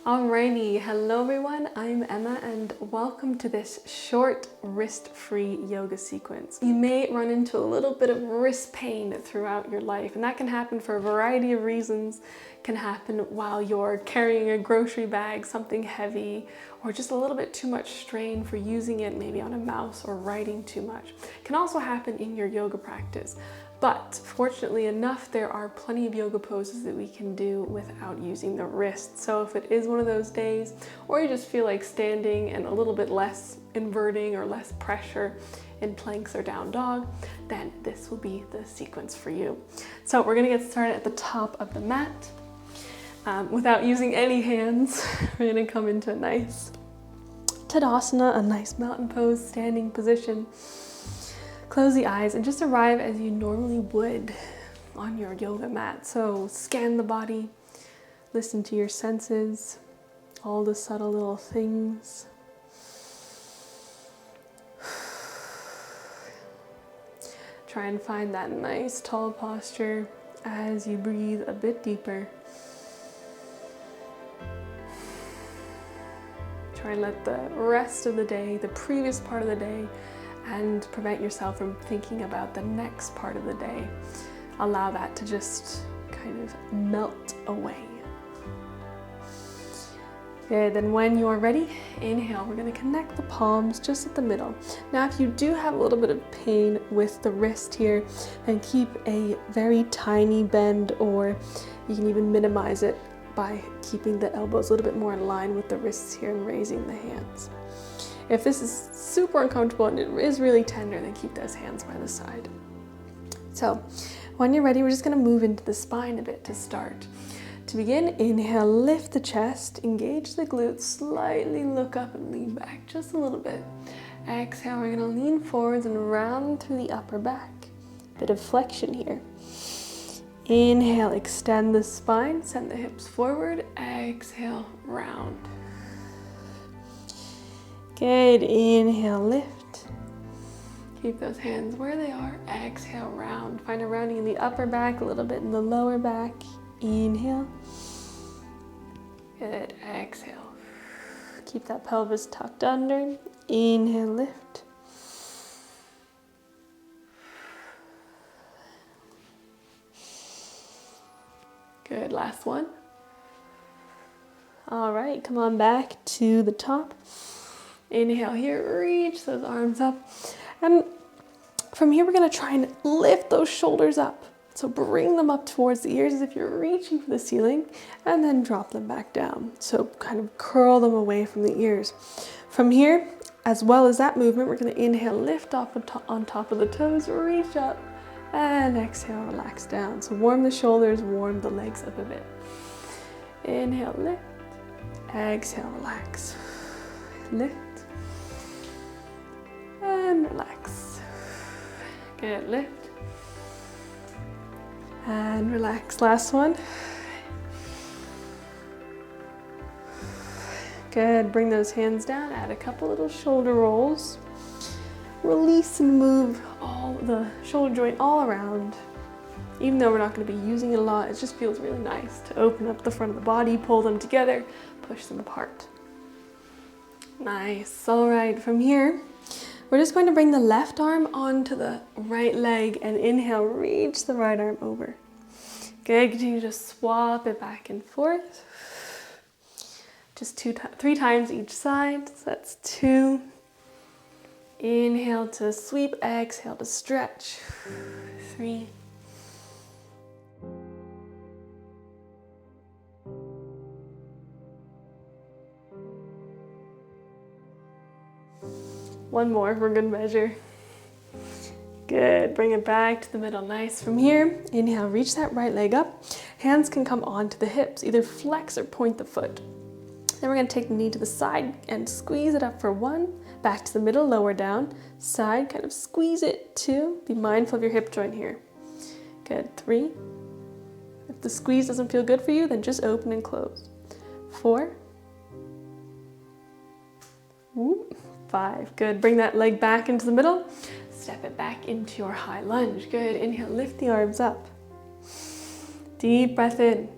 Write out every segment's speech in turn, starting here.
Alrighty, hello everyone, I'm Emma and welcome to this short wrist-free yoga sequence. You may run into a little bit of wrist pain throughout your life, and that can happen for a variety of reasons. It can happen while you're carrying a grocery bag, something heavy, or just a little bit too much strain for using it maybe on a mouse or writing too much. It can also happen in your yoga practice. But fortunately enough, there are plenty of yoga poses that we can do without using the wrist. So if it is one of those days, or you just feel like standing and a little bit less inverting or less pressure in planks or down dog, then this will be the sequence for you. So we're gonna get started at the top of the mat. Without using any hands, we're gonna come into a nice Tadasana, a nice mountain pose, standing position. Close the eyes and just arrive as you normally would on your yoga mat. So scan the body, listen to your senses, all the subtle little things. Try and find that nice tall posture as you breathe a bit deeper. Try and let the rest of the day, the previous part of the day, and prevent yourself from thinking about the next part of the day. Allow that to just kind of melt away. Good, then when you're ready, inhale. We're gonna connect the palms just at the middle. Now, if you do have a little bit of pain with the wrist here, then keep a very tiny bend, or you can even minimize it by keeping the elbows a little bit more in line with the wrists here and raising the hands. If this is super uncomfortable and it is really tender, then keep those hands by the side. So when you're ready, we're just gonna move into the spine a bit to start. To begin, inhale, lift the chest, engage the glutes, slightly look up and lean back just a little bit. Exhale, we're gonna lean forwards and round through the upper back. Bit of flexion here. Inhale, extend the spine, send the hips forward. Exhale, round. Good, inhale, lift. Keep those hands where they are. Exhale, round. Find a rounding in the upper back, a little bit in the lower back. Inhale. Good, exhale. Keep that pelvis tucked under. Inhale, lift. Good, last one. All right, come on back to the top. Inhale here, reach those arms up. And from here, we're gonna try and lift those shoulders up. So bring them up towards the ears as if you're reaching for the ceiling, and then drop them back down. So kind of curl them away from the ears. From here, as well as that movement, we're gonna inhale, lift off on top of the toes, reach up, and exhale, relax down. So warm the shoulders, warm the legs up a bit. Inhale, lift. Exhale, relax. Lift. And relax. Good, lift. And relax, last one. Good, bring those hands down, add a couple little shoulder rolls. Release and move all the shoulder joint all around. Even though we're not gonna be using it a lot, it just feels really nice to open up the front of the body, pull them together, push them apart. Nice, all right, from here, we're just going to bring the left arm onto the right leg and inhale, reach the right arm over. Good, continue to swap it back and forth. Just 3 times each side, so that's 2. Inhale to sweep, exhale to stretch. 3. One more for good measure. Good, bring it back to the middle, nice. From here, inhale, reach that right leg up. Hands can come onto the hips, either flex or point the foot. Then we're gonna take the knee to the side and squeeze it up for 1, back to the middle, lower down, side, kind of squeeze it, 2. Be mindful of your hip joint here. Good, 3. If the squeeze doesn't feel good for you, then just open and close. 4. 5, good. Bring that leg back into the middle. Step it back into your high lunge. Good, inhale, lift the arms up. Deep breath in.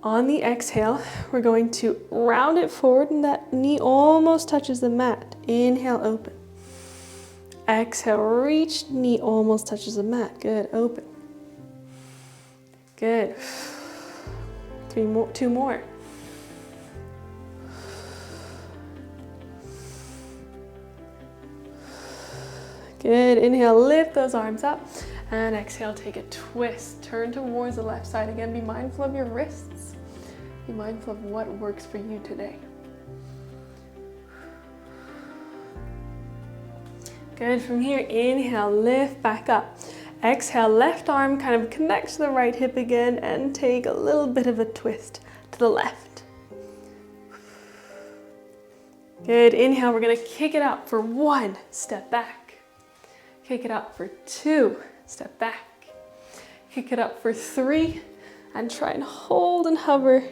On the exhale, we're going to round it forward and that knee almost touches the mat. Inhale, open. Exhale, reach, knee almost touches the mat. Good, open. Good. 2 more. Good, inhale, lift those arms up. And exhale, take a twist. Turn towards the left side. Again, be mindful of your wrists. Be mindful of what works for you today. Good, from here, inhale, lift back up. Exhale, left arm kind of connects to the right hip again and take a little bit of a twist to the left. Good, inhale, we're gonna kick it up for 1, step back. Kick it up for 2, step back. Kick it up for 3, and try and hold and hover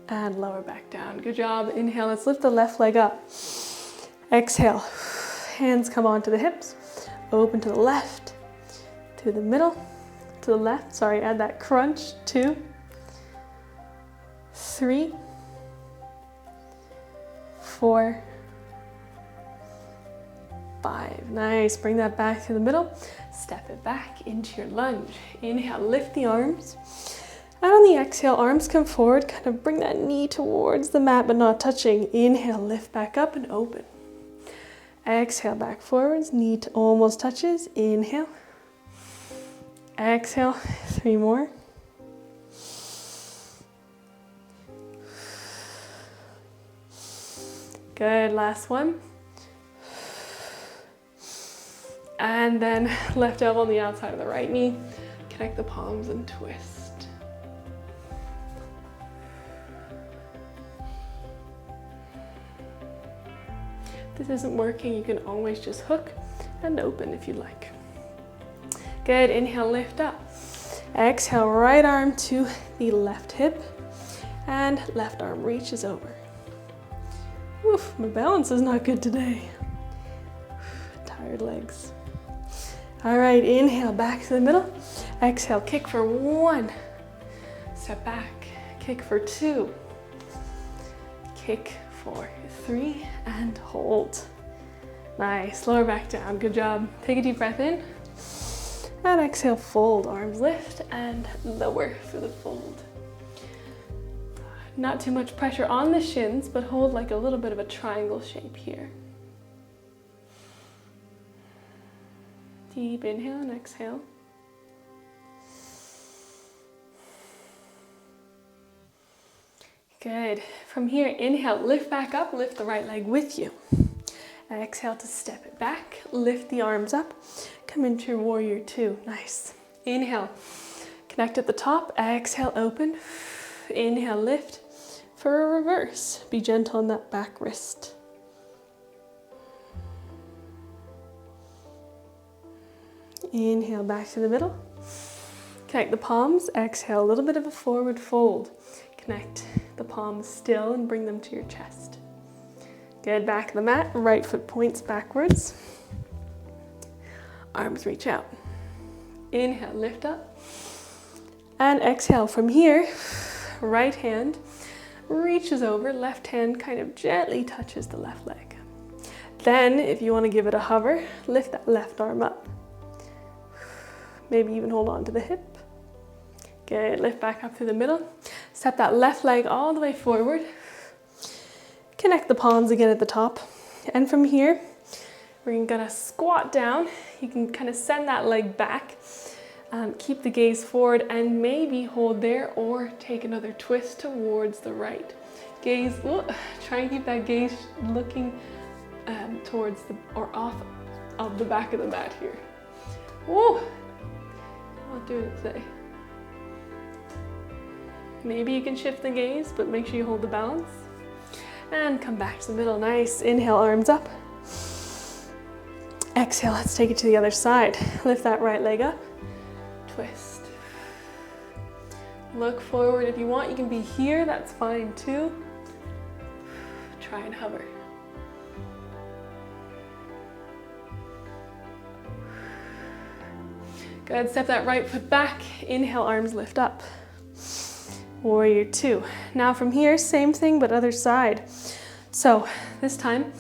and lower back down. Good job, inhale, let's lift the left leg up. Exhale, hands come onto the hips, open to the left, to the middle, to the left, sorry, add that crunch, 2, 3, 4, 5. Nice, bring that back to the middle, step it back into your lunge. Inhale, lift the arms, and on the exhale, arms come forward, kind of bring that knee towards the mat but not touching. Inhale, lift back up and open. Exhale, back forwards, knee almost touches. Inhale. Exhale, 3 more. Good, last one. And then left elbow on the outside of the right knee. Connect the palms and twist. If this isn't working, you can always just hook and open if you like. Good, inhale, lift up. Exhale, right arm to the left hip and left arm reaches over. Oof, my balance is not good today. Tired legs. All right, inhale, back to the middle. Exhale, kick for 1. Step back, kick for 2. Kick for 3 and hold. Nice, lower back down, good job. Take a deep breath in. And exhale, fold, arms lift and lower for the fold. Not too much pressure on the shins, but hold like a little bit of a triangle shape here. Deep inhale and exhale. Good. From here, inhale, lift back up, lift the right leg with you. Exhale to step it back, lift the arms up, come into your warrior 2. Nice. Inhale, connect at the top, exhale, open. Inhale, lift for a reverse. Be gentle on that back wrist. Inhale, back to the middle. Connect the palms, exhale, a little bit of a forward fold. Connect the palms still and bring them to your chest. Good, back to the mat, right foot points backwards. Arms reach out. Inhale, lift up. And exhale from here, right hand reaches over, left hand kind of gently touches the left leg. Then, if you want to give it a hover, lift that left arm up. Maybe even hold on to the hip. Good, lift back up through the middle. Step that left leg all the way forward. Connect the palms again at the top. And from here, we're gonna squat down. You can kind of send that leg back. Keep the gaze forward and maybe hold there or take another twist towards the right. Gaze, try and keep that gaze looking towards the, or off of the back of the mat here. Whoa, I'm not doing it today. Maybe you can shift the gaze, but make sure you hold the balance. And come back to the middle, nice. Inhale, arms up. Exhale, let's take it to the other side. Lift that right leg up, twist. Look forward. If you want, you can be here, that's fine too. Try and hover. Good, step that right foot back. Inhale, arms lift up. Warrior two. Now from here, same thing, but other side. So this time,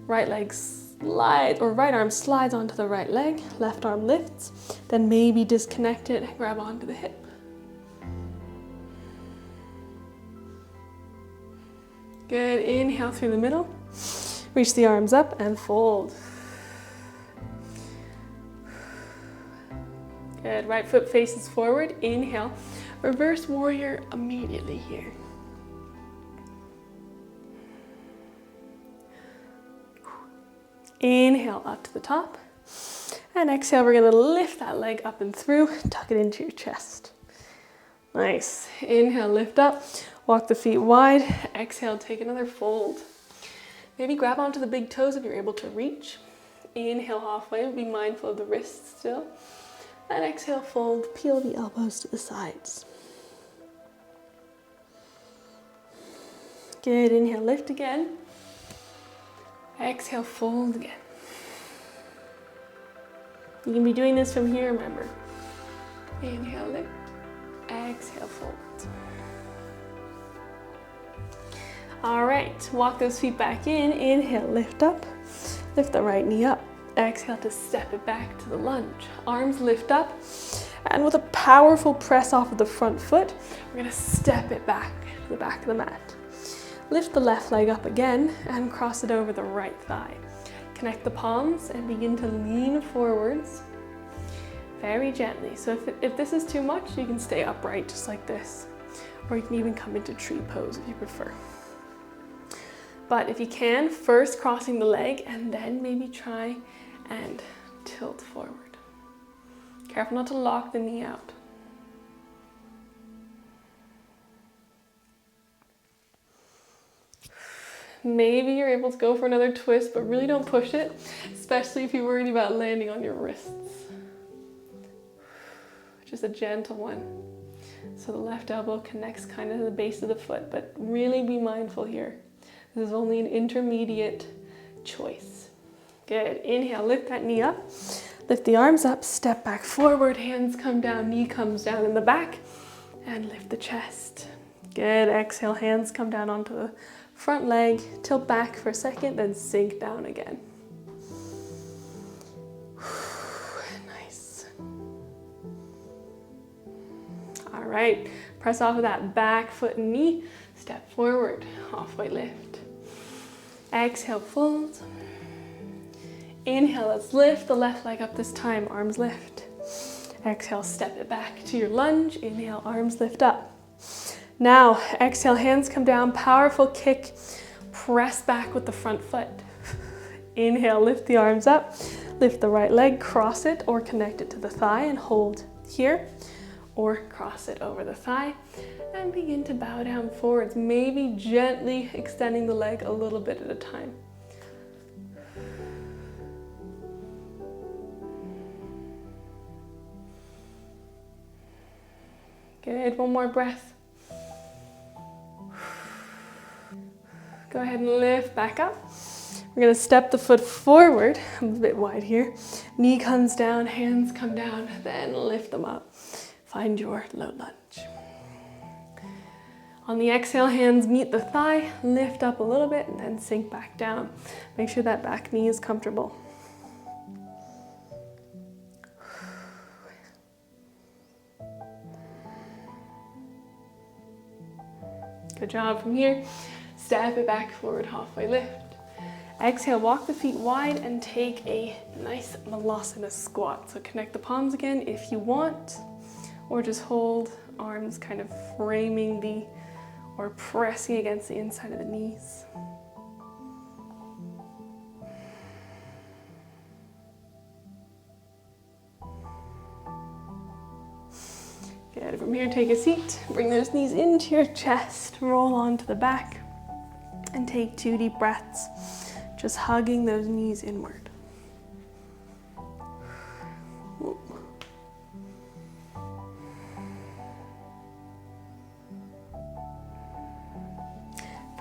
right leg slides, or right arm slides onto the right leg, left arm lifts, then maybe disconnect it, grab onto the hip. Good, inhale through the middle, reach the arms up and fold. Good, right foot faces forward, inhale, reverse warrior immediately here. Inhale up to the top, and exhale, we're gonna lift that leg up and through, tuck it into your chest. Nice, inhale, lift up, walk the feet wide, exhale, take another fold. Maybe grab onto the big toes if you're able to reach. Inhale halfway, be mindful of the wrists still. And exhale, fold, peel the elbows to the sides. Good, inhale, lift again. Exhale, fold again. You can be doing this from here, remember. Inhale, lift. Exhale, fold. All right, walk those feet back in. Inhale, lift up. Lift the right knee up. Exhale to step it back to the lunge. Arms lift up. And with a powerful press off of the front foot, we're gonna step it back to the back of the mat. Lift the left leg up again and cross it over the right thigh. Connect the palms and begin to lean forwards very gently. So if this is too much, you can stay upright just like this, or you can even come into tree pose if you prefer. But if you can, first crossing the leg and then maybe try and tilt forward. Careful not to lock the knee out. Maybe you're able to go for another twist, but really don't push it, especially if you're worried about landing on your wrists. Just a gentle one. So the left elbow connects kind of to the base of the foot, but really be mindful here. This is only an intermediate choice. Good, inhale, lift that knee up. Lift the arms up, step back forward, hands come down, knee comes down in the back, and lift the chest. Good, exhale, hands come down onto the front leg, tilt back for a second, then sink down again. Nice. All right, press off of that back foot and knee, step forward, halfway lift. Exhale, fold. Inhale, let's lift the left leg up this time, arms lift. Exhale, step it back to your lunge. Inhale, arms lift up. Now, exhale, hands come down, powerful kick, press back with the front foot. Inhale, lift the arms up, lift the right leg, cross it or connect it to the thigh and hold here, or cross it over the thigh and begin to bow down forwards, maybe gently extending the leg a little bit at a time. Good, one more breath. Go ahead and lift back up. We're gonna step the foot forward. I'm a bit wide here. Knee comes down, hands come down, then lift them up. Find your low lunge. On the exhale, hands meet the thigh, lift up a little bit, and then sink back down. Make sure that back knee is comfortable. Good job from here. Step it back forward, halfway lift. Exhale, walk the feet wide and take a nice Malasana squat. So connect the palms again if you want, or just hold arms kind of framing or pressing against the inside of the knees. Good, from here, take a seat. Bring those knees into your chest, roll onto the back. And take 2 deep breaths, just hugging those knees inward.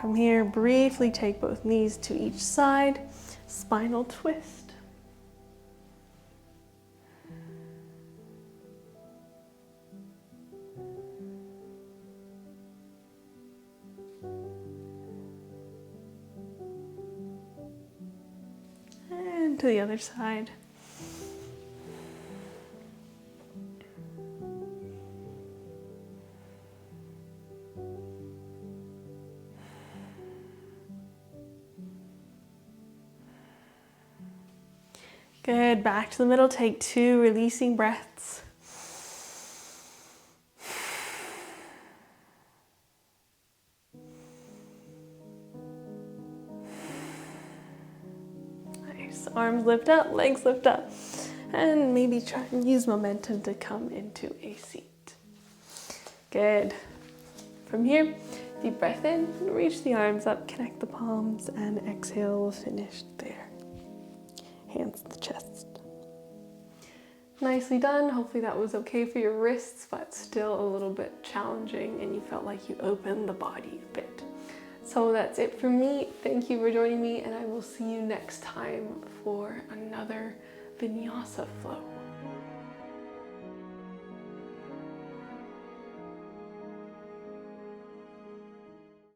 From here, briefly take both knees to each side, spinal twist. to the other side. Good, back to the middle, take 2 releasing breaths. Nice, arms lift up, legs lift up, and maybe try and use momentum to come into a seat. Good. From here, deep breath in, reach the arms up, connect the palms, and exhale, finish there. Hands to the chest. Nicely done. Hopefully that was okay for your wrists, but still a little bit challenging and you felt like you opened the body a bit. So that's it for me. Thank you for joining me, and I will see you next time for another vinyasa flow.